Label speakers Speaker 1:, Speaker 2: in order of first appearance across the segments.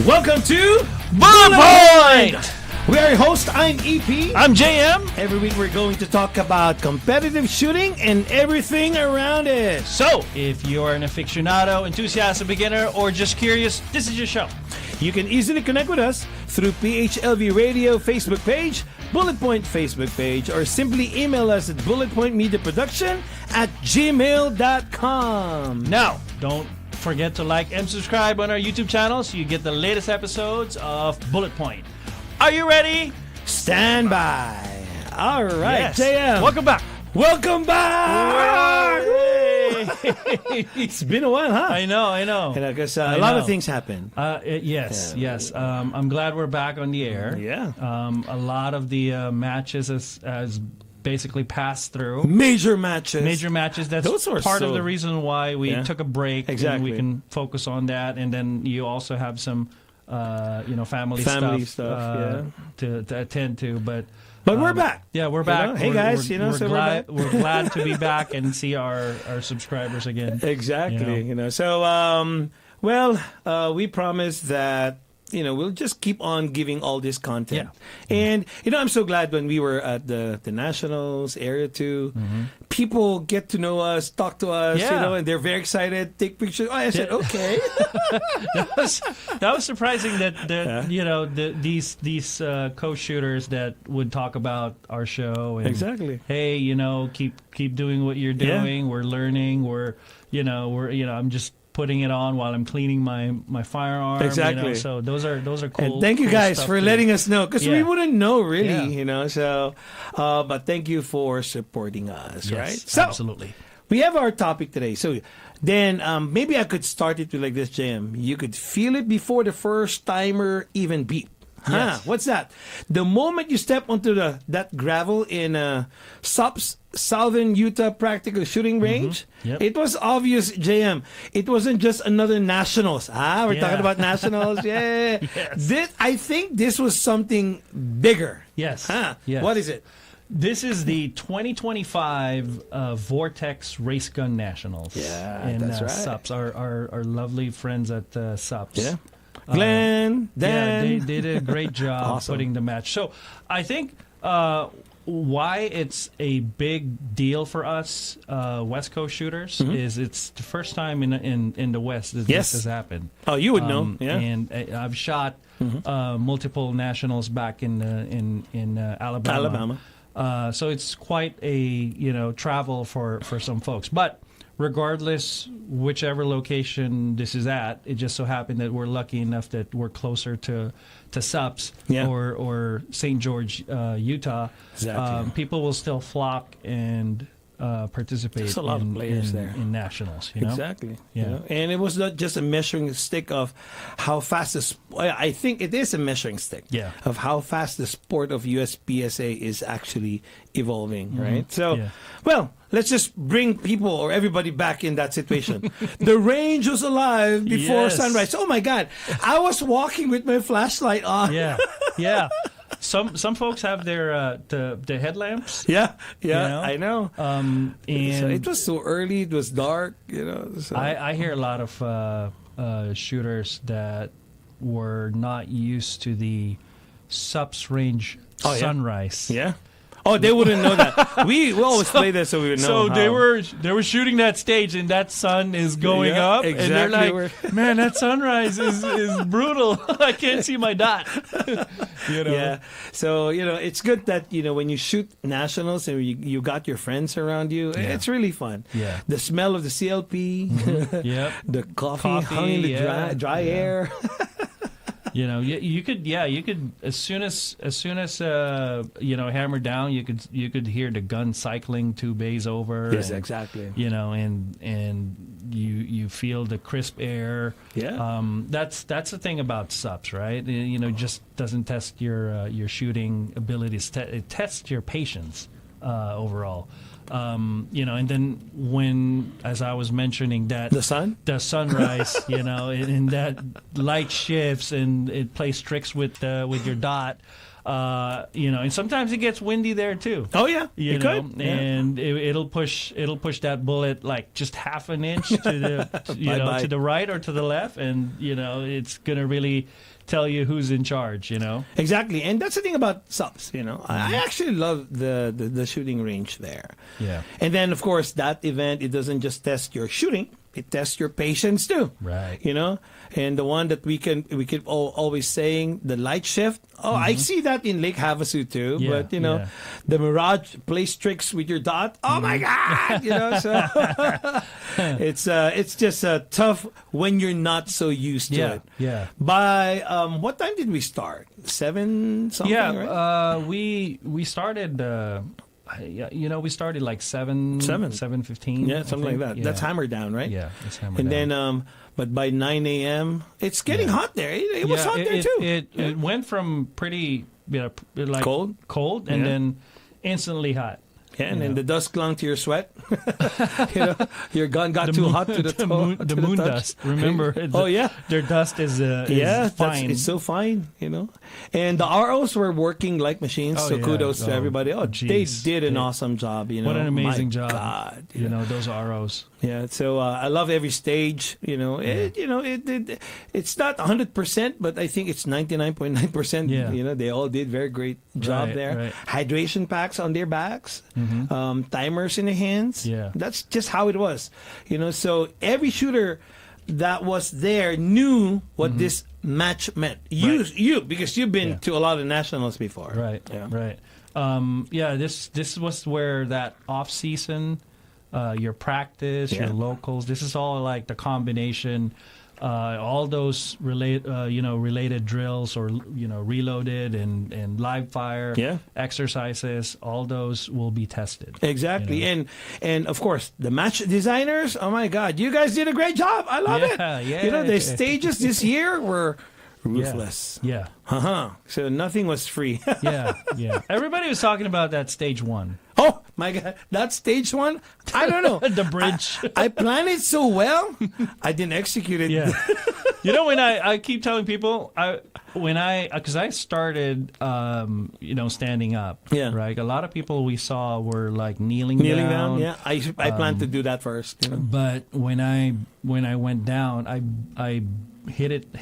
Speaker 1: Welcome to
Speaker 2: Bulletpoint!
Speaker 1: We are your host. I'm EP.
Speaker 2: I'm JM.
Speaker 1: Every week we're going to talk about competitive shooting and everything around it.
Speaker 2: So, if you're an aficionado, enthusiast, a beginner, or just curious, this is your show.
Speaker 1: You can easily connect with us through PHLV Radio Facebook page, Bulletpoint Facebook page, or simply email us at bulletpointmediaproduction@gmail.com.
Speaker 2: Now, don't forget to like and subscribe on our YouTube channel so you get the latest episodes of Bullet Point. Are you ready?
Speaker 1: Stand by. All right,
Speaker 2: Yes.
Speaker 1: JM.
Speaker 2: Welcome back.
Speaker 1: Welcome back.
Speaker 2: Hooray.
Speaker 1: It's been a while, huh?
Speaker 2: I know.
Speaker 1: Because
Speaker 2: I
Speaker 1: a lot
Speaker 2: know.
Speaker 1: of things happen.
Speaker 2: Yes. I'm glad we're back on the air.
Speaker 1: Yeah.
Speaker 2: A lot of the matches has basically passed through.
Speaker 1: Major matches.
Speaker 2: That's
Speaker 1: Those were
Speaker 2: part of
Speaker 1: so-
Speaker 2: the reason why we
Speaker 1: Yeah.
Speaker 2: took a break.
Speaker 1: Exactly.
Speaker 2: And we can focus on that. And then you also have some, family
Speaker 1: stuff,
Speaker 2: to attend to. But
Speaker 1: we're back.
Speaker 2: Yeah, we're back.
Speaker 1: Hey, guys,
Speaker 2: we're
Speaker 1: so
Speaker 2: glad, we're glad to be back and see our subscribers again.
Speaker 1: Exactly. So, we promise that we'll just keep on giving all this content.
Speaker 2: Yeah.
Speaker 1: And I'm so glad when we were at the Nationals Area 2, people get to know us, talk to us,
Speaker 2: Yeah.
Speaker 1: and they're very excited, take pictures. Oh, I said, okay.
Speaker 2: That was surprising that these co-shooters that would talk about our show and
Speaker 1: Exactly.
Speaker 2: hey, keep doing what you're doing. We're learning. I'm just putting it on while I'm cleaning my firearm.
Speaker 1: Exactly.
Speaker 2: So those are cool.
Speaker 1: And thank you
Speaker 2: cool
Speaker 1: guys
Speaker 2: stuff
Speaker 1: for
Speaker 2: to-
Speaker 1: letting us know, because we
Speaker 2: Yeah.
Speaker 1: wouldn't know really,
Speaker 2: Yeah.
Speaker 1: So, but thank you for supporting us,
Speaker 2: Yes,
Speaker 1: right? So,
Speaker 2: absolutely.
Speaker 1: we have our topic today. So then maybe I could start it with like this, Jim. You could feel it before the first timer even beat.
Speaker 2: Yes.
Speaker 1: What's that? The moment you step onto that gravel in SUP's Southern Utah Practical Shooting Range,
Speaker 2: Yep.
Speaker 1: it was obvious, JM. It wasn't just another Nationals. We're
Speaker 2: Yeah.
Speaker 1: talking about Nationals. Yeah.
Speaker 2: Yes.
Speaker 1: I think this was something bigger.
Speaker 2: Yes.
Speaker 1: Huh?
Speaker 2: Yes.
Speaker 1: What is it?
Speaker 2: This is the 2025 Vortex Race Gun Nationals.
Speaker 1: Yeah,
Speaker 2: in,
Speaker 1: that's right.
Speaker 2: SUPS, our lovely friends at SUPS.
Speaker 1: Yeah. Glenn, Dan.
Speaker 2: Yeah, they did a great job
Speaker 1: Awesome.
Speaker 2: putting the match. So I think why it's a big deal for us West Coast shooters is it's the first time in the West that
Speaker 1: Yes.
Speaker 2: this has happened.
Speaker 1: Oh, you would know. Yeah.
Speaker 2: And I've shot multiple nationals back in Alabama. So it's quite a travel for some folks. But regardless, whichever location this is at, it just so happened that we're lucky enough that we're closer to SUPS
Speaker 1: Yeah.
Speaker 2: or St. George, Utah.
Speaker 1: Exactly.
Speaker 2: People will still flock and participate
Speaker 1: There's a lot of players there.
Speaker 2: in nationals.
Speaker 1: Exactly.
Speaker 2: Yeah.
Speaker 1: And it was not just a measuring stick of how fast I think it is a measuring stick of how fast the sport of USPSA is actually evolving, right? So, let's just bring people or everybody back in that situation. The range was alive before
Speaker 2: Yes.
Speaker 1: sunrise. Oh my God. I was walking with my flashlight on.
Speaker 2: Yeah. Some folks have their the headlamps.
Speaker 1: Yeah,
Speaker 2: know?
Speaker 1: I know.
Speaker 2: And
Speaker 1: So it was so early, it was dark, So.
Speaker 2: I hear a lot of shooters that were not used to the SUPS range sunrise.
Speaker 1: Yeah. Oh, they wouldn't know that. We always play that so we would know.
Speaker 2: So
Speaker 1: how.
Speaker 2: they were shooting that stage and that sun is going
Speaker 1: Yeah,
Speaker 2: up
Speaker 1: exactly.
Speaker 2: and they're like, man, that sunrise is brutal. I can't see my dot.
Speaker 1: Yeah. So, it's good that, when you shoot nationals and you got your friends around you, it's really fun.
Speaker 2: Yeah.
Speaker 1: The smell of the CLP,
Speaker 2: Yep.
Speaker 1: the coffee hung in the dry air.
Speaker 2: You could as soon as hammer down, you could hear the gun cycling 2 bays over.
Speaker 1: Yes,
Speaker 2: and,
Speaker 1: exactly.
Speaker 2: And you feel the crisp air.
Speaker 1: Yeah.
Speaker 2: That's the thing about SUPS, right? Just doesn't test your shooting abilities. It tests your patience overall. And then when, as I was mentioning, that
Speaker 1: The
Speaker 2: sunrise, and that light shifts and it plays tricks with your dot. And sometimes it gets windy there too.
Speaker 1: Oh yeah,
Speaker 2: you know, and it'll push that bullet like just half an inch to the to the right or to the left, and it's gonna really tell you who's in charge.
Speaker 1: Exactly, and that's the thing about subs. I actually love the shooting range there.
Speaker 2: Yeah,
Speaker 1: and then of course that event, it doesn't just test your shooting. It tests your patience too,
Speaker 2: right?
Speaker 1: And the one that we can always saying, the light shift. Oh, I see that in Lake Havasu too.
Speaker 2: Yeah,
Speaker 1: but the Mirage plays tricks with your dot. Oh my God! So it's just tough when you're not so used to it.
Speaker 2: Yeah.
Speaker 1: By what time did we start? 7 something.
Speaker 2: Yeah.
Speaker 1: Right?
Speaker 2: We started. We started like 7:15.
Speaker 1: Yeah, something like that.
Speaker 2: Yeah.
Speaker 1: That's hammer down, right?
Speaker 2: Yeah, it's hammer down.
Speaker 1: And then, but by 9 a.m., it's getting hot there. It was hot there too.
Speaker 2: It went from pretty, like cold, and then instantly hot.
Speaker 1: Yeah, and then the dust clung to your sweat. Your gun got too hot to the
Speaker 2: moon dust. Remember? Their dust is fine.
Speaker 1: It's so fine, And the ROs were working like machines. So kudos to everybody. Oh, geez. They did an awesome job.
Speaker 2: What an amazing job!
Speaker 1: God,
Speaker 2: those ROs.
Speaker 1: Yeah, so I love every stage. It's not 100%, but I think it's 99.9%.
Speaker 2: Yeah.
Speaker 1: They all did very great job there.
Speaker 2: Right.
Speaker 1: Hydration packs on their backs, timers in their hands.
Speaker 2: Yeah,
Speaker 1: that's just how it was. So every shooter that was there knew what this match meant. You because you've been to a lot of nationals before.
Speaker 2: Right.
Speaker 1: Yeah.
Speaker 2: Right. This was where that off season. Your practice, your locals. This is all like the combination. All those related drills or reloaded and live fire exercises. All those will be tested.
Speaker 1: Exactly, and of course the match designers. Oh my God, you guys did a great job. I love it.
Speaker 2: Yeah.
Speaker 1: The stages this year were ruthless.
Speaker 2: Yeah.
Speaker 1: So nothing was free.
Speaker 2: Yeah. Everybody was talking about that stage 1.
Speaker 1: Oh my God, that stage 1. I don't know.
Speaker 2: The bridge.
Speaker 1: I planned it so well, I didn't execute it.
Speaker 2: Yeah. When I keep telling people, because I started, standing up.
Speaker 1: Yeah.
Speaker 2: Right. A lot of people we saw were like kneeling
Speaker 1: down. Yeah. I planned to do that first.
Speaker 2: But when I went down, I hit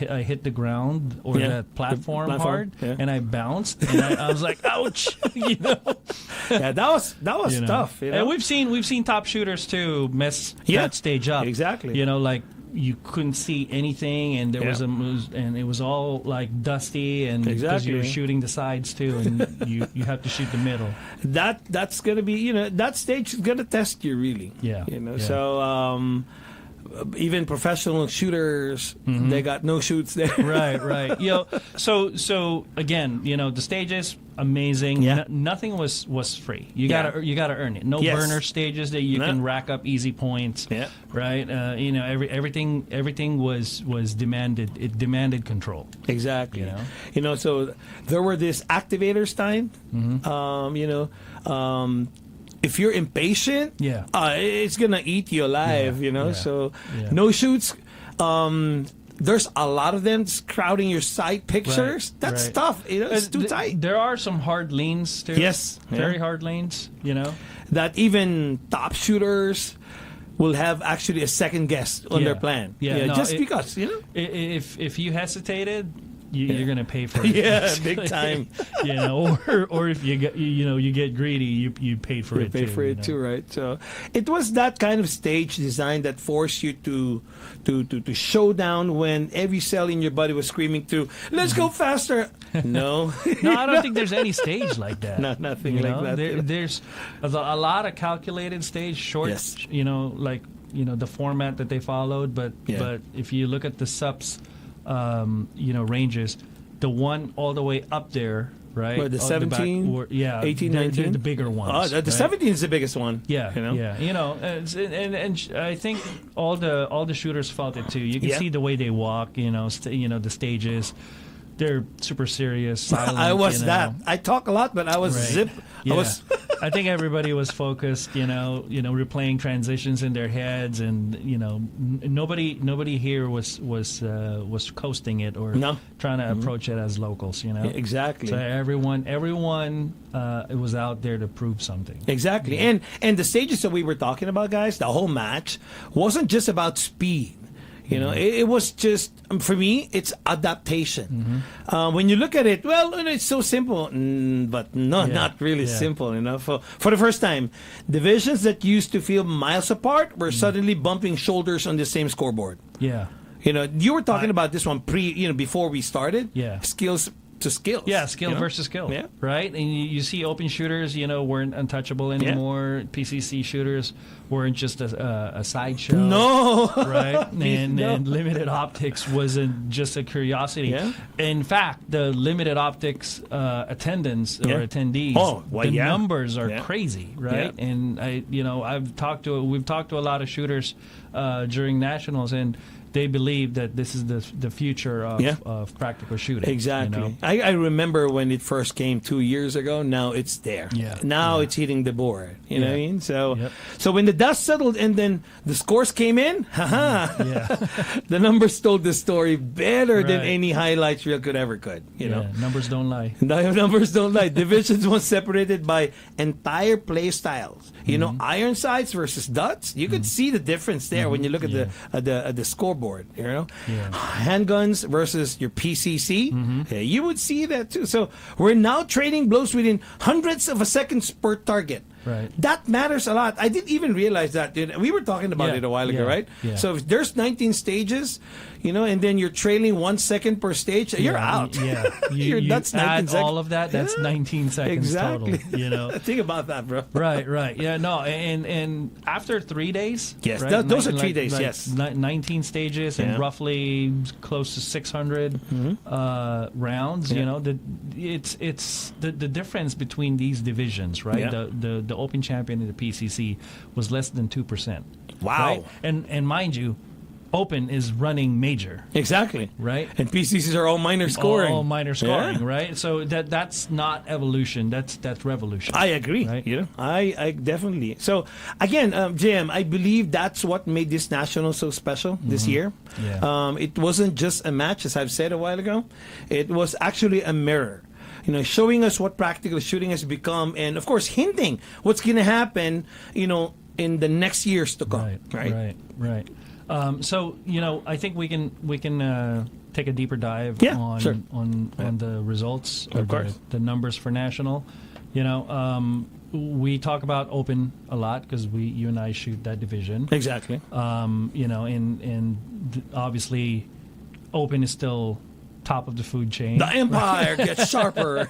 Speaker 2: the ground or that platform hard, and I bounced, and I was like, ouch,
Speaker 1: Yeah, that was tough.
Speaker 2: And we've seen top shooters too mess that stage up.
Speaker 1: Exactly.
Speaker 2: Like you couldn't see anything, and there and it was all like dusty, and because you were shooting the sides too, and you have to shoot the middle.
Speaker 1: That's gonna be that stage is gonna test you really.
Speaker 2: Yeah.
Speaker 1: So. Even professional shooters, they got no shoots there.
Speaker 2: Right. So again, the stages amazing.
Speaker 1: Yeah.
Speaker 2: Nothing was free. You gotta earn it. No burner stages that you can rack up easy points.
Speaker 1: Yeah.
Speaker 2: Right. Everything was demanded. It demanded control.
Speaker 1: Exactly. So there were this activators time. If you're impatient, it's gonna eat you alive, So no shoots. There's a lot of them crowding your side pictures. That's tough. It's too tight.
Speaker 2: There are some hard lanes too.
Speaker 1: Yes,
Speaker 2: very hard lanes.
Speaker 1: That even top shooters will have actually a second guess on their plan. Because
Speaker 2: if you hesitated, you're gonna pay for it.
Speaker 1: Yeah, big time.
Speaker 2: Or if you get greedy, you paid for it.
Speaker 1: Pay for it too, right? So it was that kind of stage design that forced you to show down when every cell in your body was screaming to, let's go faster. No,
Speaker 2: I don't think there's any stage like that.
Speaker 1: Nothing like that.
Speaker 2: There's a lot of calculated stage, short.
Speaker 1: Yes.
Speaker 2: The format that they followed, but if you look at the subs. Ranges, the one all the way up there, right?
Speaker 1: Or the 17, 18, 19?
Speaker 2: The bigger ones.
Speaker 1: The 17 is the biggest one.
Speaker 2: Yeah. And I think all the shooters felt it too. You can see the way they walk, the stages. They're super serious, silent.
Speaker 1: I was that. I talk a lot, but I was zip.
Speaker 2: Yeah.
Speaker 1: I was
Speaker 2: I think everybody was focused, replaying transitions in their heads, and nobody here was coasting it or trying to approach it as locals.
Speaker 1: Exactly.
Speaker 2: So everyone was out there to prove something.
Speaker 1: Exactly.
Speaker 2: Yeah.
Speaker 1: And the stages that we were talking about, guys, the whole match wasn't just about speed. It was just, for me, it's adaptation. When you look at it, well, it's so simple, but not really simple. For the first time, divisions that used to feel miles apart were suddenly bumping shoulders on the same scoreboard.
Speaker 2: Yeah.
Speaker 1: You were talking about this one before we started.
Speaker 2: Yeah.
Speaker 1: Skills to skills.
Speaker 2: Yeah, skill versus skill. Yeah. Right? And you see open shooters, weren't untouchable anymore. Yeah. PCC shooters weren't just a sideshow.
Speaker 1: No.
Speaker 2: Right? And limited optics wasn't just a curiosity. Yeah. In fact, the limited optics attendance or attendees, numbers are crazy, right? Yeah. And we've talked to a lot of shooters during nationals, and they believe that this is the future of practical shooting.
Speaker 1: Exactly. I remember when it first came 2 years ago. Now it's there. Yeah. Now it's hitting the board. You know what I mean? So when the dust settled and then the scores came in, the numbers told the story better than any highlights reel could.
Speaker 2: Numbers don't lie.
Speaker 1: Numbers don't lie. Divisions was separated by entire play styles. Iron sights versus dots. You could see the difference there when you look at the scoreboard. Handguns versus your PCC. You would see that too. So we're now trading blows within hundredths of a second per target.
Speaker 2: Right.
Speaker 1: That matters a lot. I didn't even realize that. We were talking about it a while ago, right?
Speaker 2: Yeah.
Speaker 1: So if there's 19 stages, and then you're trailing 1 second per stage, you're out.
Speaker 2: Yeah.
Speaker 1: That's
Speaker 2: add all of that. That's 19 seconds total.
Speaker 1: Think about that, bro.
Speaker 2: Right. Yeah. No. And after 3 days.
Speaker 1: Yes. Those are 3 days. Yes.
Speaker 2: 19 stages and roughly close to 600 rounds. It's the difference between these divisions, right? Yeah. The Open champion in the PCC was less than 2%.
Speaker 1: Wow.
Speaker 2: Right? And mind you, Open is running major.
Speaker 1: Exactly.
Speaker 2: Right?
Speaker 1: And PCCs are all minor scoring.
Speaker 2: All minor scoring, right? So that's not evolution. That's revolution.
Speaker 1: I agree. Right? I definitely. So again, JM, I believe that's what made this national so special this year.
Speaker 2: Yeah.
Speaker 1: It wasn't just a match, as I've said a while ago. It was actually a mirror. Showing us what practical shooting has become, and of course, hinting what's going to happen, in the next years to come.
Speaker 2: Right. So I think we can take a deeper dive on the results or the numbers for national. We talk about Open a lot because you and I shoot that division.
Speaker 1: Exactly.
Speaker 2: And obviously, Open is still top of the food chain.
Speaker 1: The empire gets sharper.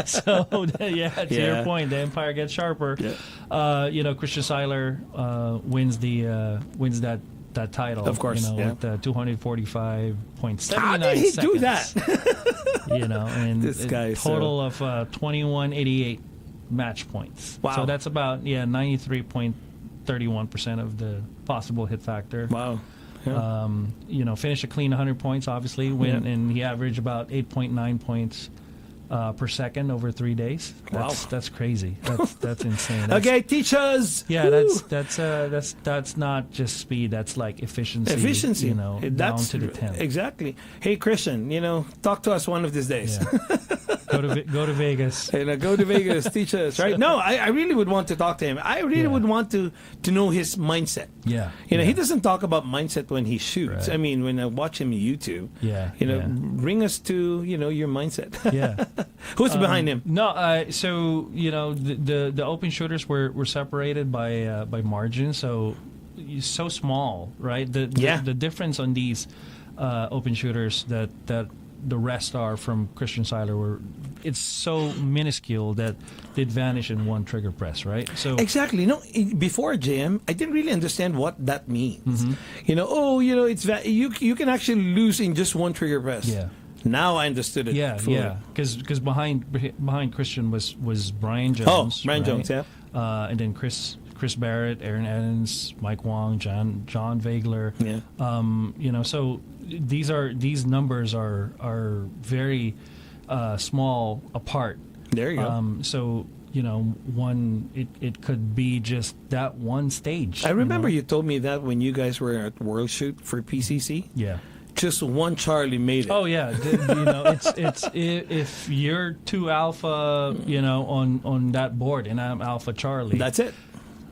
Speaker 2: So to your point, the empire gets sharper. Yeah. Christian Seiler wins that title.
Speaker 1: Of course,
Speaker 2: with 245.79
Speaker 1: How did he do that?
Speaker 2: And
Speaker 1: this guy,
Speaker 2: total of 2188 match points.
Speaker 1: Wow.
Speaker 2: So that's about 93.31% of the possible hit factor.
Speaker 1: Wow.
Speaker 2: Yeah. Finish a clean 100 points, obviously, and he averaged about 8.9 points per second over 3 days. That's crazy. That's insane.
Speaker 1: Okay, teach us.
Speaker 2: Yeah, that's not just speed. That's like efficiency.
Speaker 1: Efficiency.
Speaker 2: Down to the 10th.
Speaker 1: Exactly. Hey, Christian, talk to us one of these days.
Speaker 2: Yeah. Go to Vegas.
Speaker 1: Go to Vegas. Teach us, right? No, I really would want to talk to him. I really would want to know his mindset.
Speaker 2: Yeah.
Speaker 1: He doesn't talk about mindset when he shoots.
Speaker 2: Right.
Speaker 1: I mean, when I watch him on YouTube.
Speaker 2: Yeah.
Speaker 1: Bring us to your mindset.
Speaker 2: Yeah.
Speaker 1: Who's behind him?
Speaker 2: No, so the open shooters were separated by margin, so small, right? The difference on these open shooters that the rest are from Christian Seiler it's so minuscule that they'd vanish in one trigger press, right? So
Speaker 1: exactly. Before JM, I didn't really understand what that means.
Speaker 2: Mm-hmm.
Speaker 1: You can actually lose in just one trigger press.
Speaker 2: Yeah.
Speaker 1: Now I understood it.
Speaker 2: Yeah. Because behind Christian was Brian Jones.
Speaker 1: Brian Jones, yeah.
Speaker 2: And then Chris Barrett, Aaron Evans, Mike Wong, John Vagler.
Speaker 1: Yeah.
Speaker 2: So these numbers are very small apart.
Speaker 1: There you go.
Speaker 2: So it could be just that one stage.
Speaker 1: I remember you told me that when you guys were at World Shoot for PCC.
Speaker 2: Yeah.
Speaker 1: Just one Charlie made it.
Speaker 2: Oh yeah, it's if you're 2 alpha, on that board, and I'm alpha Charlie.
Speaker 1: That's it.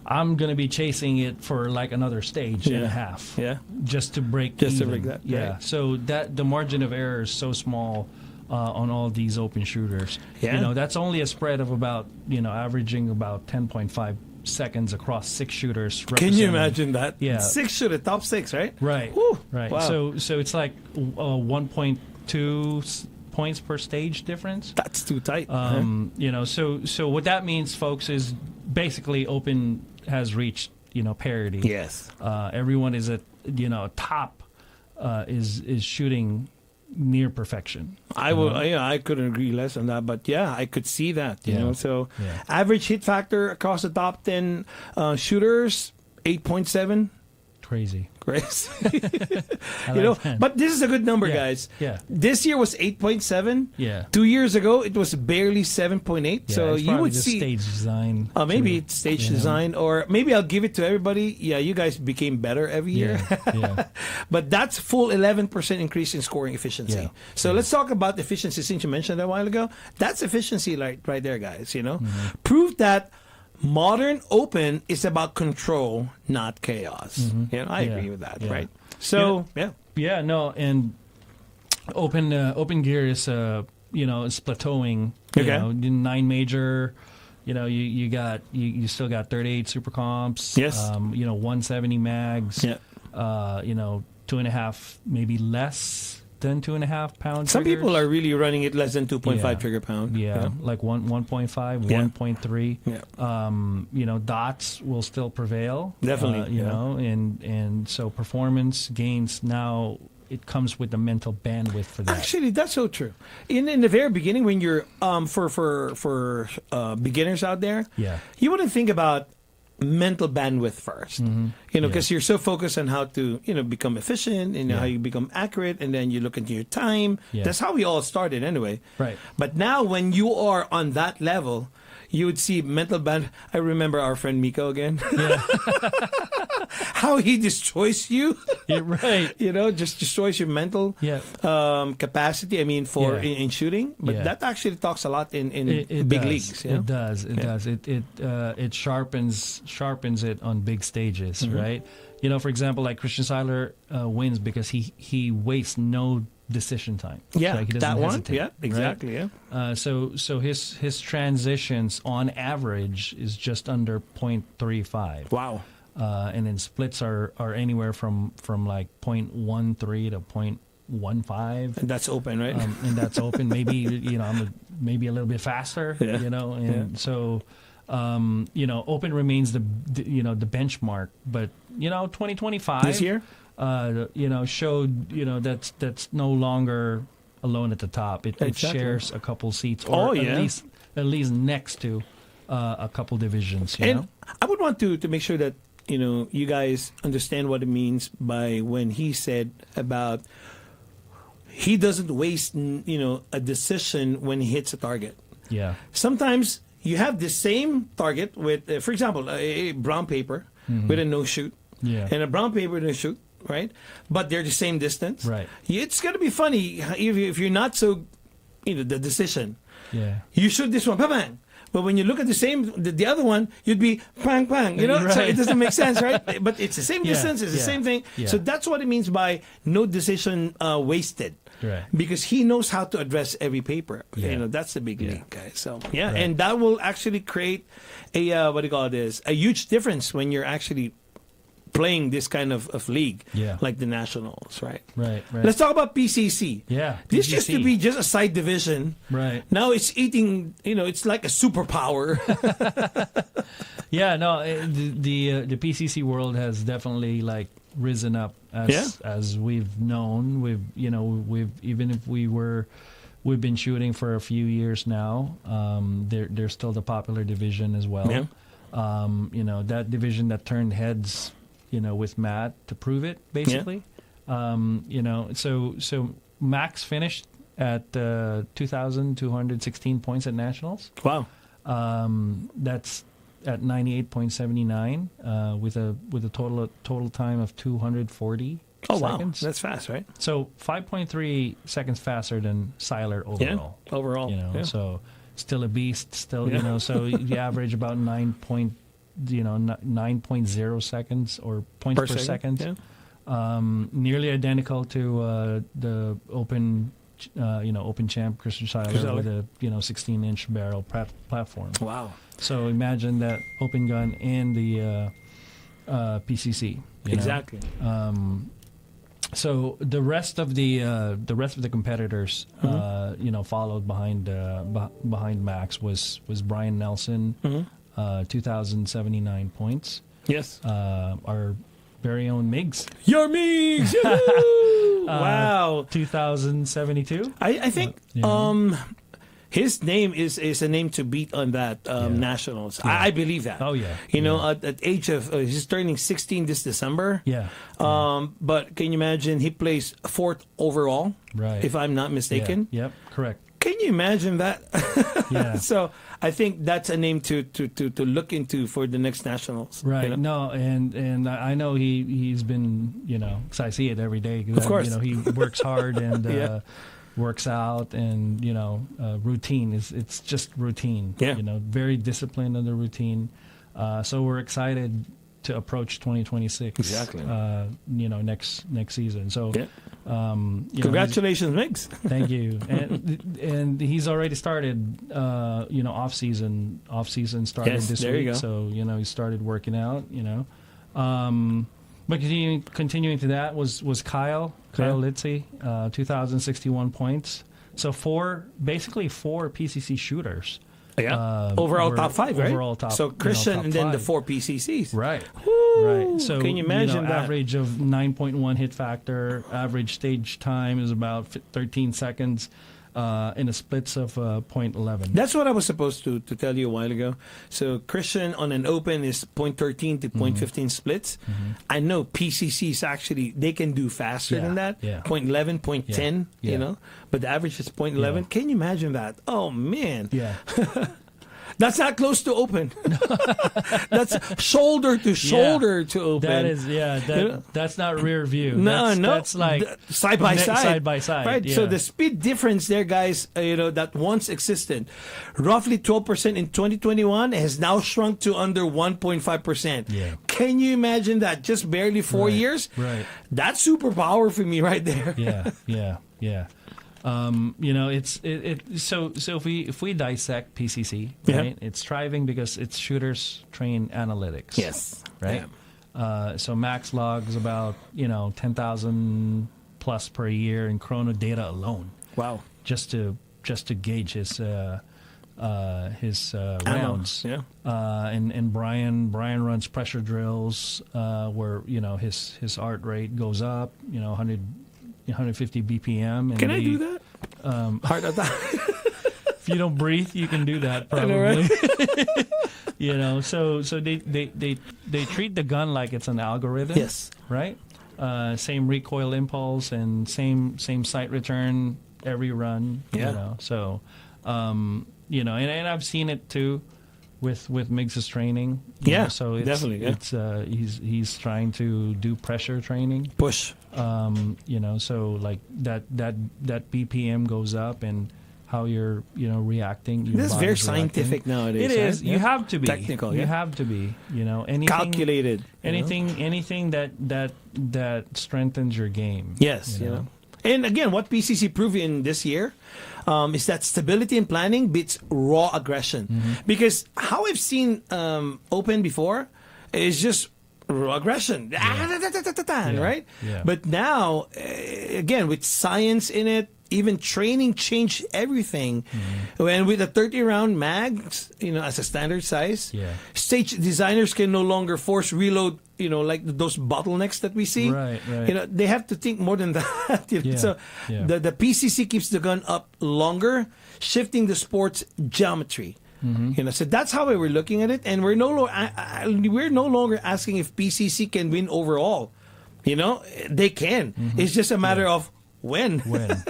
Speaker 2: I'm gonna be chasing it for like another stage and a half.
Speaker 1: Yeah.
Speaker 2: Just to break.
Speaker 1: Just
Speaker 2: even.
Speaker 1: to break that.
Speaker 2: Yeah.
Speaker 1: Right.
Speaker 2: So that the margin of error is so small on all these open shooters.
Speaker 1: Yeah.
Speaker 2: That's only a spread of about averaging about 10.5 seconds across 6 shooters.
Speaker 1: Can you imagine that?
Speaker 2: Yeah.
Speaker 1: 6 shooter, top 6, right?
Speaker 2: Right.
Speaker 1: Woo.
Speaker 2: Right.
Speaker 1: Wow.
Speaker 2: So it's like 1.2 points per stage difference.
Speaker 1: That's too tight.
Speaker 2: So what that means, folks, is basically open has reached parity.
Speaker 1: Yes.
Speaker 2: Everyone is at top is shooting near perfection.
Speaker 1: I couldn't agree less on that, but yeah, I could see that. So average hit factor across the top 10 shooters 8.7.
Speaker 2: Crazy.
Speaker 1: But this is a good number, guys.
Speaker 2: Yeah.
Speaker 1: This year was 8.7.
Speaker 2: Yeah.
Speaker 1: 2 years ago, it was barely 7.8.
Speaker 2: Yeah,
Speaker 1: so you would
Speaker 2: just
Speaker 1: see
Speaker 2: stage design.
Speaker 1: Maybe it's stage design, or maybe I'll give it to everybody. Yeah, you guys became better every year.
Speaker 2: Yeah.
Speaker 1: But that's full 11% increase in scoring efficiency.
Speaker 2: Yeah.
Speaker 1: So let's talk about efficiency since you mentioned that a while ago. That's efficiency right there, guys. Prove that modern open is about control, not chaos. I agree with that, right? So,
Speaker 2: and open gear is is plateauing.
Speaker 1: Okay.
Speaker 2: 9 major. You still got 38 super comps.
Speaker 1: Yes.
Speaker 2: 170 mags.
Speaker 1: Yeah.
Speaker 2: 2.5, maybe less than 2.5 pound.
Speaker 1: Some
Speaker 2: triggers.
Speaker 1: people are really running it less than 2.5 trigger pound.
Speaker 2: Yeah, like 1.5, 1.3.
Speaker 1: Yeah.
Speaker 2: Dots will still prevail.
Speaker 1: Definitely.
Speaker 2: And so performance gains now. It comes with the mental bandwidth for that.
Speaker 1: Actually, that's so true. In the very beginning, when you're for beginners out there, you wouldn't think about mental bandwidth first, because you're so focused on how to become efficient and how you become accurate, and then you look into your time. That's how we all started anyway.
Speaker 2: Right.
Speaker 1: But now when you are on that level, you would see mental band. I remember our friend Miko again.
Speaker 2: Yeah.
Speaker 1: How he destroys you.
Speaker 2: Yeah, right.
Speaker 1: Just destroys your mental capacity. I mean, in shooting. But that actually talks a lot in big leagues.
Speaker 2: It does. It does. It sharpens it on big stages, right? For example, like Christian Seiler wins because he wastes no decision time.
Speaker 1: Yeah,
Speaker 2: he doesn't
Speaker 1: that one.
Speaker 2: hesitate,
Speaker 1: Yeah, exactly.
Speaker 2: Right?
Speaker 1: Yeah.
Speaker 2: So his transitions on average is just under 0.35.
Speaker 1: Wow.
Speaker 2: And then splits are anywhere from like 0.13 to 0.15.
Speaker 1: And that's open, right?
Speaker 2: And that's open. Maybe I'm maybe a little bit faster. So open remains the benchmark. But 2025
Speaker 1: this year,
Speaker 2: showed that's no longer alone at the top. It shares a couple seats, or at least next to a couple divisions.
Speaker 1: And I would want to make sure that you guys understand what it means by when he said about he doesn't waste a decision when he hits a target.
Speaker 2: Yeah.
Speaker 1: Sometimes you have the same target with, for example, a brown paper with a no shoot, and a brown paper with a shoot, right? But they're the same distance.
Speaker 2: Right.
Speaker 1: It's gonna be funny if you're not so, the decision.
Speaker 2: Yeah.
Speaker 1: You shoot this one, bang. But when you look at the other one, you'd be bang, bang.
Speaker 2: Right.
Speaker 1: So it doesn't make sense, right? But it's the same distance, it's the same thing.
Speaker 2: Yeah.
Speaker 1: So that's what it means by no decision wasted.
Speaker 2: Right.
Speaker 1: Because he knows how to address every paper.
Speaker 2: Yeah.
Speaker 1: That's the big league, guys. So
Speaker 2: Right.
Speaker 1: and that will actually create a a huge difference when you're actually playing this kind of league, like the Nationals, right?
Speaker 2: Right.
Speaker 1: Let's talk about PCC.
Speaker 2: Yeah,
Speaker 1: This used to be just a side division.
Speaker 2: Right.
Speaker 1: Now it's eating, it's like a superpower.
Speaker 2: Yeah, no, the PCC world has definitely risen up as we've known. We've even if we've been shooting for a few years now. They're still the popular division as well.
Speaker 1: Yeah.
Speaker 2: That division that turned heads, with Matt to prove it, basically. So Max finished at 2,216 points at Nationals.
Speaker 1: Wow.
Speaker 2: That's at 98.79 with a total time of 240 seconds.
Speaker 1: Wow, that's fast, right?
Speaker 2: So 5.3 seconds faster than Seiler overall.
Speaker 1: Yeah, overall.
Speaker 2: So still a beast. Still, so you average about 9.0 seconds or points per second.
Speaker 1: Yeah.
Speaker 2: Nearly identical to the Open champ Christian Seiler with a 16-inch barrel platform.
Speaker 1: Wow!
Speaker 2: So imagine that open gun and the PCC.
Speaker 1: Exactly.
Speaker 2: So the rest of the competitors, followed behind Max was Brian Nelson, 2,079 points.
Speaker 1: Yes.
Speaker 2: Our very own Migs.
Speaker 1: Your Migs! Wow.
Speaker 2: 2,072.
Speaker 1: I think his name is a name to beat on that Nationals. Yeah. I believe that.
Speaker 2: Oh, yeah.
Speaker 1: At age of, he's turning 16 this December.
Speaker 2: Yeah.
Speaker 1: But can you imagine, he plays 4th overall,
Speaker 2: right?
Speaker 1: If I'm not mistaken.
Speaker 2: Yeah. Yep, correct.
Speaker 1: Can you imagine that?
Speaker 2: Yeah.
Speaker 1: So I think that's a name to look into for the next Nationals.
Speaker 2: Right. No, and I know he's been, because I see it every day.
Speaker 1: Of course.
Speaker 2: He works hard and works out and, routine. It's just routine.
Speaker 1: Yeah.
Speaker 2: Very disciplined on the routine. So we're excited to approach 2026.
Speaker 1: Exactly.
Speaker 2: Next season. So,
Speaker 1: congratulations, Migs.
Speaker 2: Thank you. And he's already started, off season started this week. So, he started working out, But continuing to that was Kyle Litzy, 2,061 points. So basically four PCC shooters.
Speaker 1: Yeah. Overall top 5, right?
Speaker 2: Overall top.
Speaker 1: So Christian
Speaker 2: top
Speaker 1: and then
Speaker 2: 5.
Speaker 1: the 4 PCCs.
Speaker 2: Right.
Speaker 1: Woo!
Speaker 2: Right. So
Speaker 1: can you imagine that?
Speaker 2: Average of 9.1 hit factor. Average stage time is about 13 seconds. In a splits of 0.11.
Speaker 1: That's what I was supposed to tell you a while ago. So Christian on an open is 0.13 to 0.15 splits. Mm-hmm. I know PCCs actually, they can do faster than that. Yeah. 0.11, 0.10, but the average is 0.11. Yeah. Can you imagine that? Oh, man.
Speaker 2: Yeah.
Speaker 1: That's not close to open. That's shoulder to shoulder to open.
Speaker 2: That is, that's not rear view.
Speaker 1: No,
Speaker 2: that's like
Speaker 1: side by side.
Speaker 2: Side by side.
Speaker 1: Right.
Speaker 2: Yeah.
Speaker 1: So the speed difference there, guys, that once existed, roughly 12% in 2021 has now shrunk to under 1.5%.
Speaker 2: Yeah.
Speaker 1: Can you imagine that? Just barely 4 years?
Speaker 2: Right.
Speaker 1: That's superpower for me right there.
Speaker 2: Yeah. So if we dissect PCC, right, it's thriving because its shooters train analytics.
Speaker 1: Yes.
Speaker 2: Right. Yeah. So max logs about 10,000 plus per year in chrono data alone.
Speaker 1: Wow.
Speaker 2: Just to gauge his rounds.
Speaker 1: Yeah.
Speaker 2: And Brian runs pressure drills where his heart rate goes up. 150 BPM. And
Speaker 1: can I do that? Heart attack.
Speaker 2: If you don't breathe, you can do that probably.
Speaker 1: Know, right?
Speaker 2: So they treat the gun like it's an algorithm.
Speaker 1: Yes.
Speaker 2: Right. Same recoil impulse and same sight return every run.
Speaker 1: Yeah.
Speaker 2: So, and I've seen it too. With Migs' training, so it's,
Speaker 1: definitely,
Speaker 2: it's he's trying to do pressure training,
Speaker 1: push,
Speaker 2: so like that BPM goes up and how you're reacting.
Speaker 1: This is very scientific nowadays.
Speaker 2: It is. You have to be
Speaker 1: technical.
Speaker 2: You have to be. Anything
Speaker 1: calculated.
Speaker 2: Anything that strengthens your game.
Speaker 1: Yes. And again, what PCC proved in this year is that stability in planning beats raw aggression. Mm-hmm. Because how I've seen open before is just raw aggression, right?
Speaker 2: Yeah.
Speaker 1: But now, again, with science in it, even training changed everything. Mm-hmm. And with a 30-round mags, as a standard size, stage designers can no longer force reload, like those bottlenecks that we see.
Speaker 2: Right.
Speaker 1: They have to think more than that. So the PCC keeps the gun up longer, shifting the sport's geometry. Mm-hmm. So that's how we were looking at it, and we're no longer asking if PCC can win overall. They can. Mm-hmm. It's just a matter of when.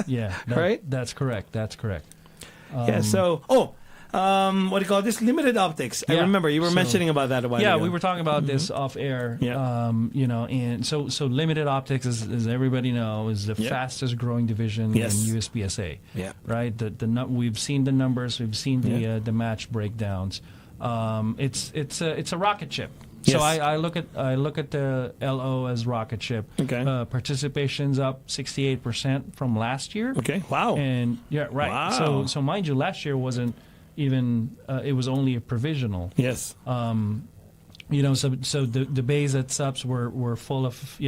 Speaker 2: Yeah.
Speaker 1: Right.
Speaker 2: That's correct.
Speaker 1: So what do you call this? Limited optics. I remember you were mentioning about that a while ago.
Speaker 2: Yeah, we were talking about this off air.
Speaker 1: Yeah.
Speaker 2: And so limited optics, as everybody knows, is the fastest growing division in USPSA.
Speaker 1: Yeah.
Speaker 2: Right. We've seen the numbers. We've seen the match breakdowns. It's a rocket ship. So
Speaker 1: Yes.
Speaker 2: I look at the LO as rocket ship.
Speaker 1: Okay.
Speaker 2: Participation's up 68% from last year.
Speaker 1: Okay. Wow.
Speaker 2: And right.
Speaker 1: Wow.
Speaker 2: So mind you, last year wasn't even it was only a provisional.
Speaker 1: Yes.
Speaker 2: So the bays at SUPs were full of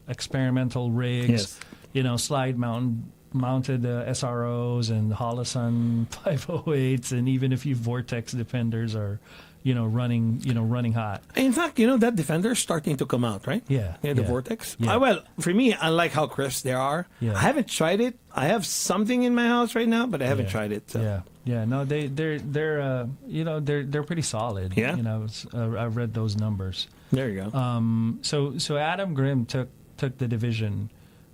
Speaker 2: experimental rigs.
Speaker 1: Yes.
Speaker 2: Slide mounted SROs and Holosun 508s, and even a few Vortex defenders are running hot.
Speaker 1: In fact, that Defender is starting to come out, right?
Speaker 2: Yeah.
Speaker 1: The Vortex.
Speaker 2: Yeah.
Speaker 1: Well, for me, I like how crisp they are.
Speaker 2: Yeah.
Speaker 1: I haven't tried it. I have something in my house right now, but I haven't tried it. So.
Speaker 2: Yeah. No, they're pretty solid.
Speaker 1: Yeah.
Speaker 2: I've read those numbers.
Speaker 1: There you go.
Speaker 2: So Adam Grimm took the division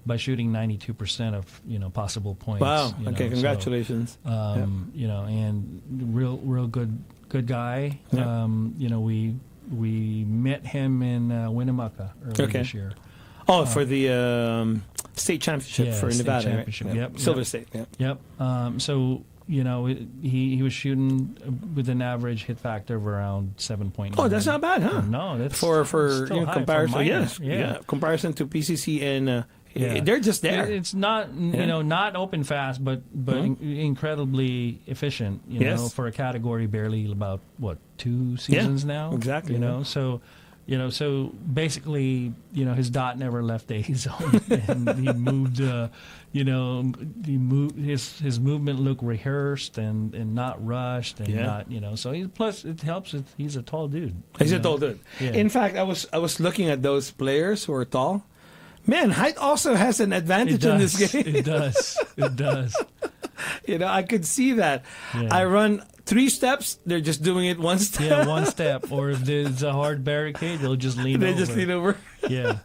Speaker 2: by shooting 92% of possible points.
Speaker 1: Wow. Okay. Congratulations.
Speaker 2: And real good guy.
Speaker 1: Yeah.
Speaker 2: We met him in Winnemucca earlier this year.
Speaker 1: Oh, for the state championship for
Speaker 2: state
Speaker 1: Nevada.
Speaker 2: Championship.
Speaker 1: Right?
Speaker 2: Yep.
Speaker 1: Silver State.
Speaker 2: Yep. So he was shooting with an average hit factor of around 7.9.
Speaker 1: Oh, that's not bad, huh?
Speaker 2: No, that's
Speaker 1: for
Speaker 2: still high
Speaker 1: comparison.
Speaker 2: for minor.
Speaker 1: Yeah. Comparison to PCC and they're just there.
Speaker 2: It's not not open fast, but incredibly efficient. For a category barely about 2 seasons now.
Speaker 1: Exactly.
Speaker 2: So basically, his dot never left A zone, and he moved. His movement looked rehearsed and not rushed and not. So plus it helps. He's a tall dude.
Speaker 1: He's a tall dude.
Speaker 2: Yeah.
Speaker 1: In fact, I was looking at those players who are tall. Man, height also has an advantage in this game.
Speaker 2: It does. It does.
Speaker 1: I could see that.
Speaker 2: Yeah.
Speaker 1: I run 3 steps. They're just doing it 1 step.
Speaker 2: Yeah, 1 step. Or if there's a hard barricade, they'll just lean over.
Speaker 1: They just lean over.
Speaker 2: Yeah.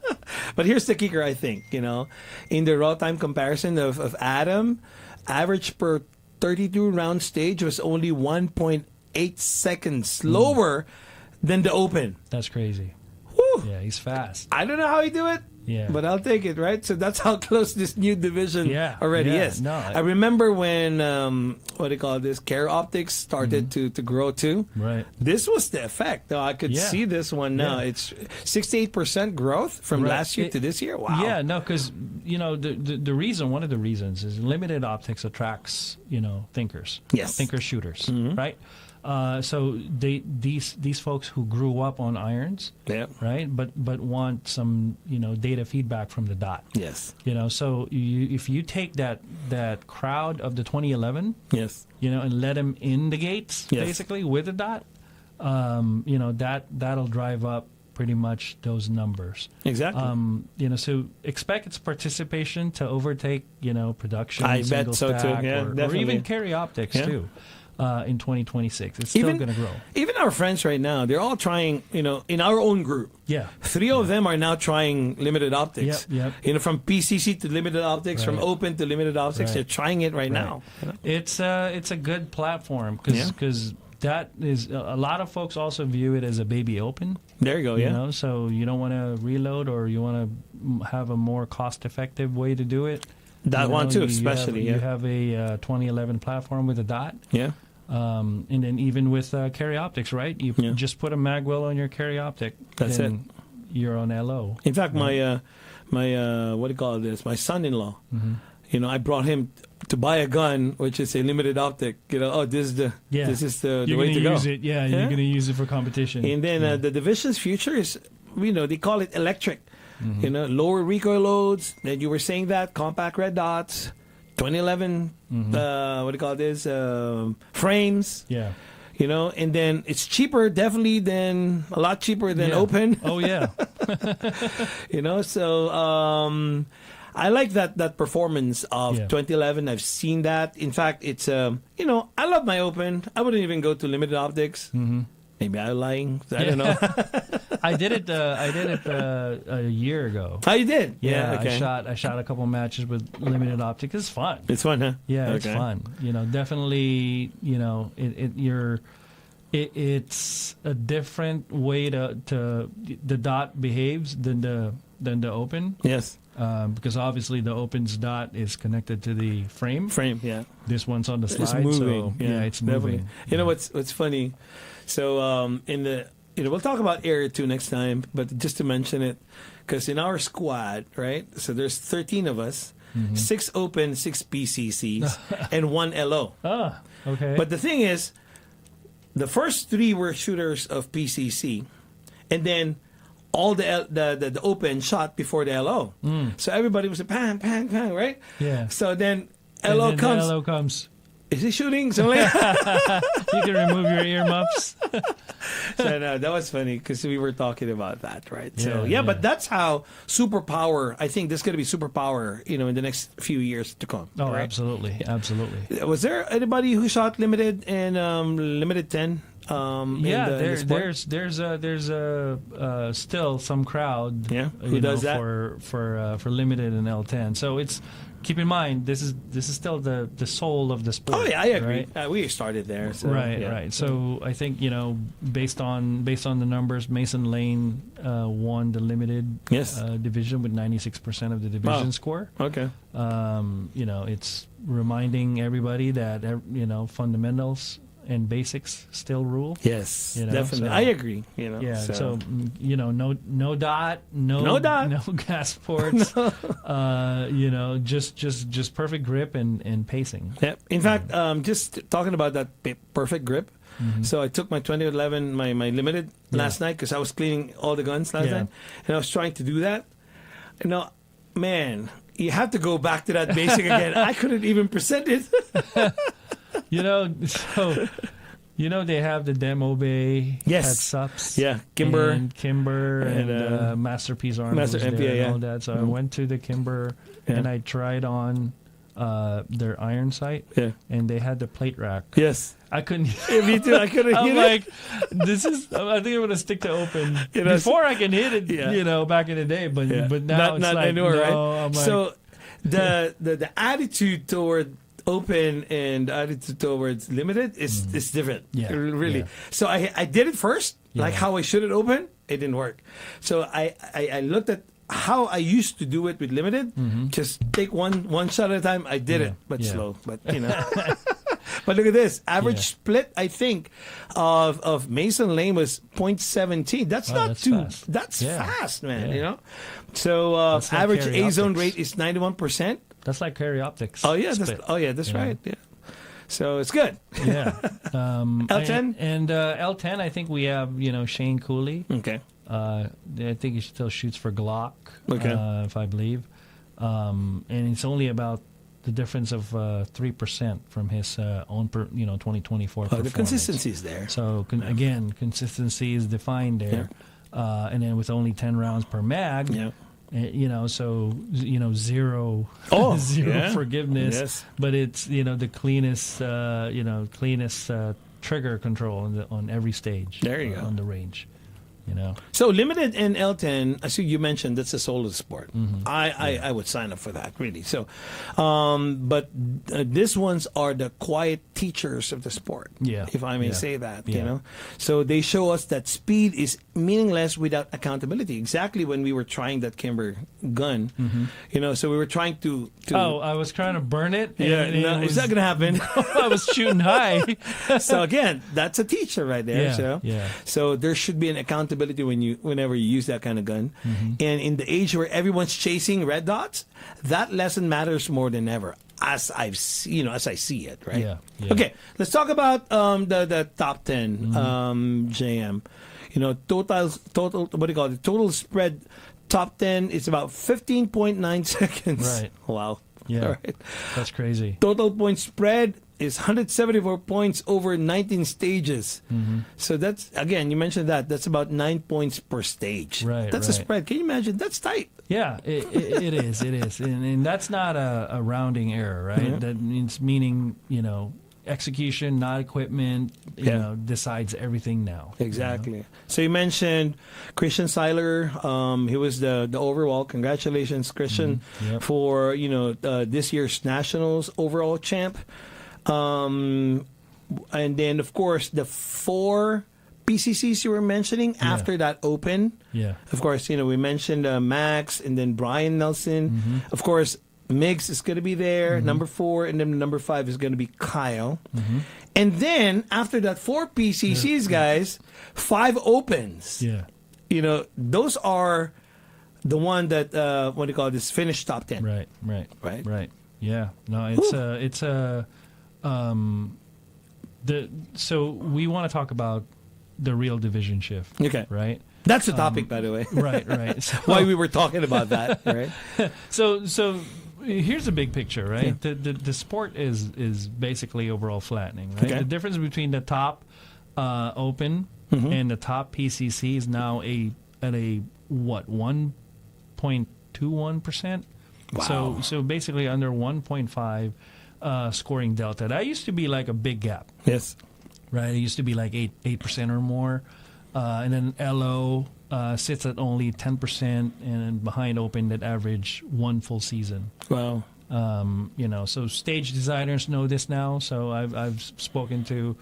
Speaker 1: But here's the kicker, I think. In the raw time comparison of Adam, average per 32 round stage was only 1.8 seconds slower than the open.
Speaker 2: That's crazy.
Speaker 1: Whew.
Speaker 2: Yeah, he's fast.
Speaker 1: I don't know how he do it.
Speaker 2: Yeah.
Speaker 1: But I'll take it, right? So that's how close this new division already is.
Speaker 2: No,
Speaker 1: I remember when, Care Optics started to grow too.
Speaker 2: Right.
Speaker 1: This was the effect. I could see this one now.
Speaker 2: Yeah.
Speaker 1: It's 68% growth from last year to this year. Wow.
Speaker 2: Yeah, no, because, the reason, one of the reasons is limited optics attracts, thinkers.
Speaker 1: Yes.
Speaker 2: Thinker shooters, right? So these folks who grew up on irons, right, but want some data feedback from the dot.
Speaker 1: Yes.
Speaker 2: So if you take that crowd of the 2011, and let them in the gates basically with the dot, that'll drive up pretty much those numbers.
Speaker 1: Exactly.
Speaker 2: So expect its participation to overtake production.
Speaker 1: I bet so too. Yeah,
Speaker 2: or even carry optics too. In 2026. It's still going to grow.
Speaker 1: Even our friends right now, they're all trying, in our own group.
Speaker 2: Yeah.
Speaker 1: 3 of them are now trying limited optics.
Speaker 2: Yep.
Speaker 1: From PCC to limited optics, from open to limited optics. They're trying it right now.
Speaker 2: It's a good platform because that is a lot of folks also view it as a baby open.
Speaker 1: There you go.
Speaker 2: So you don't want to reload or you want to have a more cost-effective way to do it.
Speaker 1: That one too, especially.
Speaker 2: You have a 2011 platform with a dot.
Speaker 1: Yeah.
Speaker 2: And then even with carry optics, right? You just put a magwell on your carry optic.
Speaker 1: That's it.
Speaker 2: You're on LO.
Speaker 1: In fact, my son-in-law, I brought him to buy a gun, which is a limited optic. This is the way to go.
Speaker 2: Use it. Yeah, you're going to use it for competition.
Speaker 1: And then the division's future is, they call it electric. Lower recoil loads. Then you were saying that compact red dots, 2011. Frames.
Speaker 2: Yeah.
Speaker 1: And then it's cheaper, definitely a lot cheaper than open.
Speaker 2: Oh yeah.
Speaker 1: So I like that performance of 2011. I've seen that. In fact, it's I love my open. I wouldn't even go to limited optics. Maybe I'm lying. I don't know.
Speaker 2: I did it a year ago.
Speaker 1: Oh, you did?
Speaker 2: Yeah,
Speaker 1: okay.
Speaker 2: I shot a couple matches with limited optic. It's fun.
Speaker 1: It's fun, huh?
Speaker 2: Yeah, it's fun. Definitely. It's a different way to the dot behaves than the open.
Speaker 1: Yes.
Speaker 2: Because obviously the open's dot is connected to the frame.
Speaker 1: Yeah.
Speaker 2: This one's on the slide.
Speaker 1: It's moving.
Speaker 2: So, it's
Speaker 1: definitely.
Speaker 2: moving.
Speaker 1: You know what's funny? So we'll talk about Area 2 next time, but just to mention it, because in our squad, right? So there's 13 of us, 6 open, 6 PCCs, and 1 LO.
Speaker 2: Ah, okay.
Speaker 1: But the thing is, the first 3 were shooters of PCC, and then all the open shot before the LO. So everybody was a bang, bang, bang, right?
Speaker 2: Yeah.
Speaker 1: So then LO comes. Is he shooting? So like,
Speaker 2: you can remove your earmuffs.
Speaker 1: So no, that was funny because we were talking about that, right?
Speaker 2: Yeah,
Speaker 1: So
Speaker 2: yeah.
Speaker 1: but that's how superpower. I think there's going to be superpower, in the next few years to come.
Speaker 2: Oh,
Speaker 1: right?
Speaker 2: absolutely.
Speaker 1: Was there anybody who shot limited and limited 10?
Speaker 2: There's still some crowd.
Speaker 1: Yeah, who does that
Speaker 2: for limited and L10. So it's. Keep in mind, this is still the soul of the sport.
Speaker 1: Oh yeah, I agree.
Speaker 2: Right?
Speaker 1: We started there. So,
Speaker 2: Right. So I think based on the numbers, Mason Lane won the limited division with 96% of the division score.
Speaker 1: Okay.
Speaker 2: It's reminding everybody that fundamentals and basics still rule.
Speaker 1: Yes, definitely. I agree.
Speaker 2: Yeah. So no dot, no gas ports. Just perfect grip and pacing.
Speaker 1: Yeah. In fact, just talking about that perfect grip. So I took my 2011, my limited last night because I was cleaning all the guns last night, and I was trying to do that. Man, you have to go back to that basic again. I couldn't even present it.
Speaker 2: They have the demo bay,
Speaker 1: heads-ups, Kimber,
Speaker 2: and Masterpiece Arms, and all that. So I went to the Kimber and I tried on their iron sight, and they had the plate rack.
Speaker 1: Yes,
Speaker 2: I couldn't.
Speaker 1: Me too. I couldn't.
Speaker 2: I'm like, this is. I think I'm gonna stick to open before I can hit it. Back in the day, but now
Speaker 1: not
Speaker 2: like
Speaker 1: anymore, right?
Speaker 2: I'm like,
Speaker 1: so the attitude toward open and attitude towards limited is different. Really.
Speaker 2: Yeah.
Speaker 1: So I did it first, like how I should have opened. It didn't work. So I looked at how I used to do it with limited. Just take one shot at a time. I did it, but slow. But But look at this. Average split, I think, of Mason Lane was 0.17. That's not too
Speaker 2: fast.
Speaker 1: That's fast, man. So average A-zone rate is 91%.
Speaker 2: That's like carry optics.
Speaker 1: Oh yeah, that's right. Yeah, so it's good.
Speaker 2: Yeah.
Speaker 1: L10
Speaker 2: and L10. I think we have Shane Cooley.
Speaker 1: Okay.
Speaker 2: I think he still shoots for Glock.
Speaker 1: Okay.
Speaker 2: If I believe, and it's only about the difference of 3% from his own 2024 performance.
Speaker 1: The consistency is there.
Speaker 2: So again, consistency is defined there, and then with only 10 rounds per mag.
Speaker 1: Yeah.
Speaker 2: Zero forgiveness. Yes. But it's the cleanest trigger control on every stage.
Speaker 1: There you go.
Speaker 2: On the range.
Speaker 1: So limited and L10, I see you mentioned that's the soul of the sport. I would sign up for that, really. So, but these ones are the quiet teachers of the sport, if I may say that. So they show us that speed is meaningless without accountability. Exactly when we were trying that Kimber gun, so we were trying to.
Speaker 2: Oh, I was trying to burn it.
Speaker 1: It's not going to happen.
Speaker 2: I was shooting high.
Speaker 1: So again, that's a teacher right there. So there should be an accountability whenever you use that kind of gun. And in the age where everyone's chasing red dots, that lesson matters more than ever, as I see it, right? Okay, let's talk about the top 10 JM. Total what do you call it? Total spread top 10 is about 15.9 seconds.
Speaker 2: Right.
Speaker 1: Wow.
Speaker 2: Yeah.
Speaker 1: Right.
Speaker 2: That's crazy.
Speaker 1: Total point spread is 174 points over 19 stages. So that's, again, you mentioned that's about 9 points per stage.
Speaker 2: Right.
Speaker 1: That's a spread. Can you imagine? That's tight.
Speaker 2: Yeah, it is. And that's not a rounding error, right? That means execution, not equipment, you know, decides everything now.
Speaker 1: Exactly.
Speaker 2: You know?
Speaker 1: So you mentioned Christian Seiler. He was the overall. Congratulations, Christian, for this year's Nationals overall champ. And then of course the 4 PCCs you were mentioning after that Open. Yeah. Of course, we mentioned Max and then Brian Nelson. Of course, Miggs is going to be there, number 4, and then number 5 is going to be Kyle. And then after that 4 PCCs, guys, 5 Opens. Yeah. Those are the one that what do you call this? Finished top 10.
Speaker 2: Right. Yeah. No, so we want to talk about the real division shift. Okay. Right?
Speaker 1: That's the topic, by the way.
Speaker 2: Right.
Speaker 1: So, why we were talking about that, right?
Speaker 2: So here's the big picture, right? Yeah. The sport is basically overall flattening, right? Okay. The difference between the top Open and the top PCC is now at a 1.21%. Wow. So basically under 1.5 scoring delta. That used to be like a big gap.
Speaker 1: Yes.
Speaker 2: Right, it used to be like 8% or more, and then LO sits at only 10%, and behind Open that average 1 full season.
Speaker 1: Wow.
Speaker 2: So stage designers know this now. So I've spoken to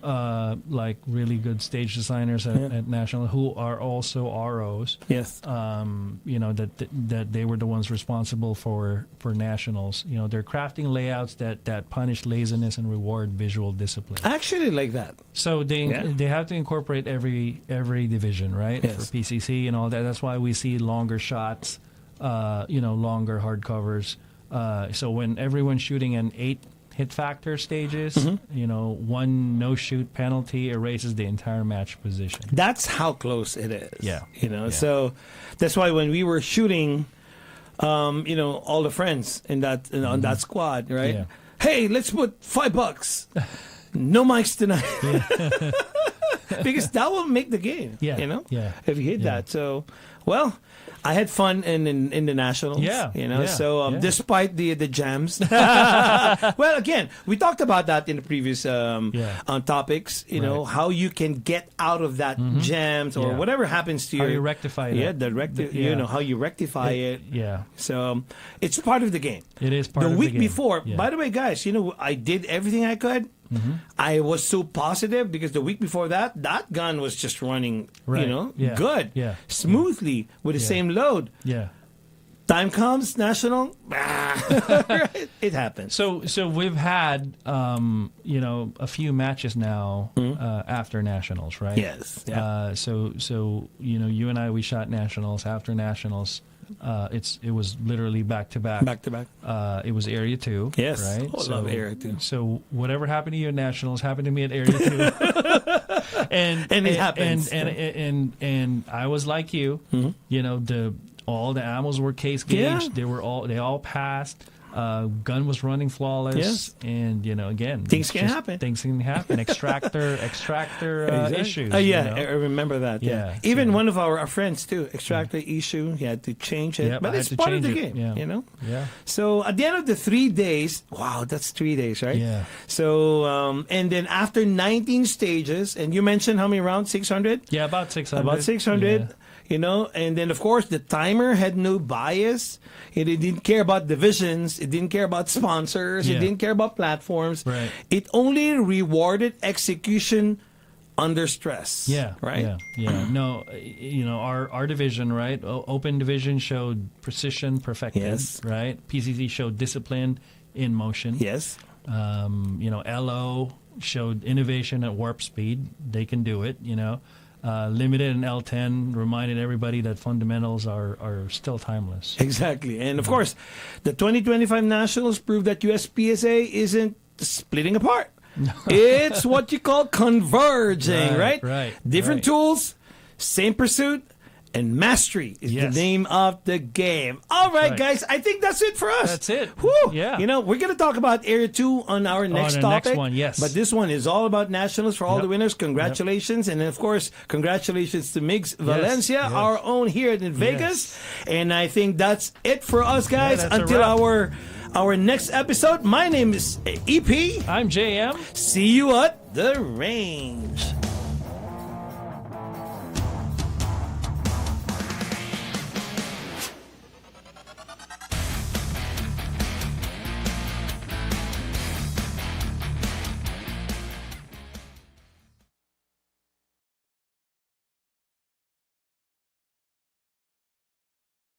Speaker 2: like really good stage designers at National who are also ROs.
Speaker 1: Yes.
Speaker 2: That they were the ones responsible for Nationals. They're crafting layouts that punish laziness and reward visual discipline.
Speaker 1: I actually like that.
Speaker 2: So they have to incorporate every division, right?
Speaker 1: Yes.
Speaker 2: For PCC and all that. That's why we see longer shots, longer hard covers. So when everyone's shooting an 8 hit factor stages, 1 no-shoot penalty erases the entire match position.
Speaker 1: That's how close it is.
Speaker 2: Yeah.
Speaker 1: So that's why when we were shooting, all the friends in that on that squad, right? Yeah. Hey, let's put $5. No mics tonight. Because that will make the game. Yeah. If you hit that. So, well, I had fun in the Nationals. So despite the jams. Well, again, we talked about that in the previous on topics. How you can get out of that jams or whatever happens to you.
Speaker 2: How you rectify it.
Speaker 1: Yeah, how you rectify it.
Speaker 2: Yeah.
Speaker 1: So it's part of the game.
Speaker 2: It is part of
Speaker 1: the
Speaker 2: the
Speaker 1: game.
Speaker 2: The week
Speaker 1: before, by the way, guys, I did everything I could. I was so positive because the week before that gun was just running, good, smoothly with the same load. Yeah. Time comes, National, it happens.
Speaker 2: So we've had, a few matches now after Nationals, right?
Speaker 1: Yes. Yeah.
Speaker 2: So you and I, we shot Nationals after Nationals. It was literally back to back.
Speaker 1: Back to back.
Speaker 2: It was Area 2.
Speaker 1: Yes.
Speaker 2: Right.
Speaker 1: I love Area 2.
Speaker 2: So whatever happened to you at Nationals happened to me at Area 2. and
Speaker 1: it happens.
Speaker 2: And I was like you. All the ammos were case gauged. They all passed. Gun was running flawless. Yes. And again,
Speaker 1: things can happen.
Speaker 2: Things can happen. Extractor issues.
Speaker 1: I remember that. Yeah. Even one of our friends too. Extractor issue. He had to change it. But it's part of the game.
Speaker 2: Yeah.
Speaker 1: So at the end of the 3 days, wow, that's 3 days, right?
Speaker 2: Yeah.
Speaker 1: So and then after 19 stages, and you mentioned how many rounds? 600.
Speaker 2: Yeah, about 600.
Speaker 1: About 600. Yeah. And then, of course, the timer had no bias. It didn't care about divisions. It didn't care about sponsors. It didn't care about platforms.
Speaker 2: Right.
Speaker 1: It only rewarded execution under stress.
Speaker 2: Yeah.
Speaker 1: Right?
Speaker 2: Yeah. No, our division, right? Open division showed precision perfected.
Speaker 1: Yes.
Speaker 2: Right? PCC showed discipline in motion.
Speaker 1: Yes.
Speaker 2: LO showed innovation at warp speed. They can do it, Limited and L10 reminded everybody that fundamentals are still timeless.
Speaker 1: Exactly. And, of course, the 2025 Nationals proved that USPSA isn't splitting apart. It's what you call converging, right?
Speaker 2: Right.
Speaker 1: Different tools, same pursuit, and mastery is the name of the game. All right, guys, I think that's it for us.
Speaker 2: That's it.
Speaker 1: Whew.
Speaker 2: Yeah.
Speaker 1: We're going to talk about Area 2 on our next topic.
Speaker 2: Next one, yes.
Speaker 1: But this one is all about Nationals for all the winners. Congratulations. And, of course, congratulations to Miggs Valencia, our own here in Vegas. And I think that's it for us, guys, until our our next episode. My name is EP.
Speaker 2: I'm JM.
Speaker 1: See you at the range.